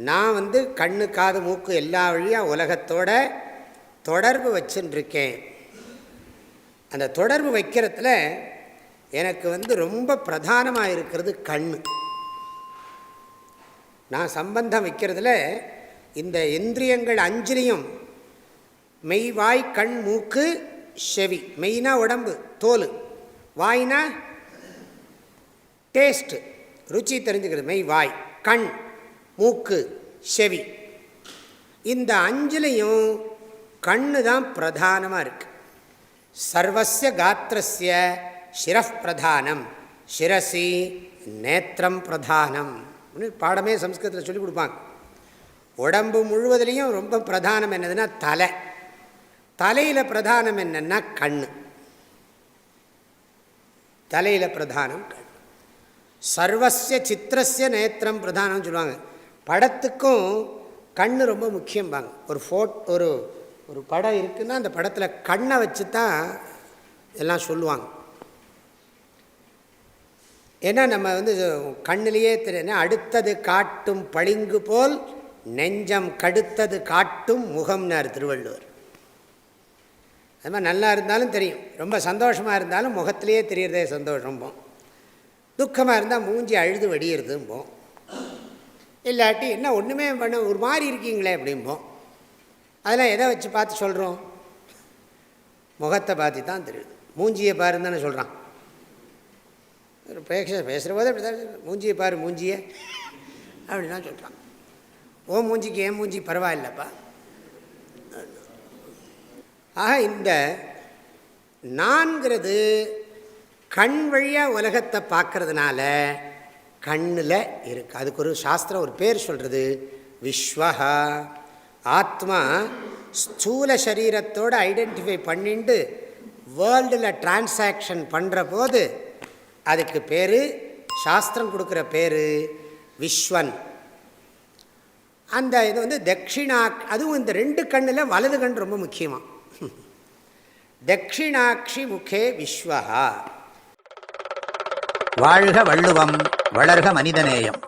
நான் கண்ணு காது மூக்கு எல்லா வழியாக உலகத்தோட தொடர்பு வச்சுருக்கேன். அந்த தொடர்பு வைக்கிறதுல எனக்கு ரொம்ப பிரதானமாக இருக்கிறது கண்ணு. நான் சம்பந்தம் வைக்கிறதுல இந்த இந்திரியங்கள் 5லையும் மெய் வாய் கண் மூக்கு செவி. மெய்னா உடம்பு தோல், வாய்னா டேஸ்ட்டு ருச்சி தெரிஞ்சுக்கிறது. மெய் வாய் கண் மூக்கு செவி. இந்த 5லையும் கண்ணு தான் பிரதானமாக இருக்குது. சர்வஸ்ய காத்திரஸ்ய சிரஃப் பிரதானம் சிரசி நேத்திரம் பிரதானம் பாடமே சம்ஸ்கிருதத்தில் சொல்லிக் கொடுப்பாங்க. உடம்பு முழுவதுலேயும் ரொம்ப பிரதானம் என்னதுன்னா தலை. தலையில் பிரதானம் என்னென்னா கண். தலையில் பிரதானம் கண். சர்வஸ்ய சித்திரஸ்ய நேத்திரம் பிரதானம் சொல்லுவாங்க. படத்துக்கும் கண் ரொம்ப முக்கியம்பாங்க. ஒரு படம் இருக்குன்னா அந்த படத்தில் கண்ணை வச்சு தான் எல்லாம் சொல்லுவாங்க. ஏன்னா நம்ம கண்ணிலேயே தெரியும். அடுத்தது காட்டும் பளிங்கு போல் நெஞ்சம் கடுத்தது காட்டும் முகம்னார் திருவள்ளுவர். அது மாதிரி நல்லா இருந்தாலும் தெரியும், ரொம்ப சந்தோஷமாக இருந்தாலும் முகத்திலேயே தெரியறதே சந்தோஷம்போம். துக்கமாக இருந்தால் மூஞ்சி அழுது வடிகிறதும்போம். இல்லாட்டி என்ன ஒன்றுமே பண்ண ஒரு மாதிரி இருக்கீங்களே அப்படிம்போம். அதெல்லாம் எதை வச்சு பார்த்து சொல்கிறோம்? முகத்தை பார்த்து தான் தெரியுது. மூஞ்சியை பாருன்னு தானே சொல்கிறான். பேசுகிற போது அப்படி தான் மூஞ்சியை பாரு மூஞ்சியை அப்படி தான் சொல்கிறான். ஓ மூஞ்சிக்கு ஏன் மூஞ்சி பரவாயில்லப்பா. ஆக இந்த நான்கிறது கண் வழியாக உலகத்தை பார்க்கறதுனால கண்ணில் இருக்குது. அதுக்கு ஒரு சாஸ்திரம் ஒரு பேர் சொல்கிறது விஸ்வஹா. ஆத்மா ஸ்தூல சரீரத்தோடு ஐடென்டிஃபை பண்ணிட்டு வேர்ல்டில் டிரான்சாக்ஷன் பண்ணுற போது அதுக்கு பேர், சாஸ்திரம் கொடுக்குற பேர் விஸ்வன். அந்த இது தட்சிணா. அதுவும் இந்த 2 கண்ணில் வலது கண் ரொம்ப முக்கியமாக. தட்சிணாட்சி முகே விஸ்வஹா. வாழ்க வள்ளுவம், வளர்க மனிதநேயம்.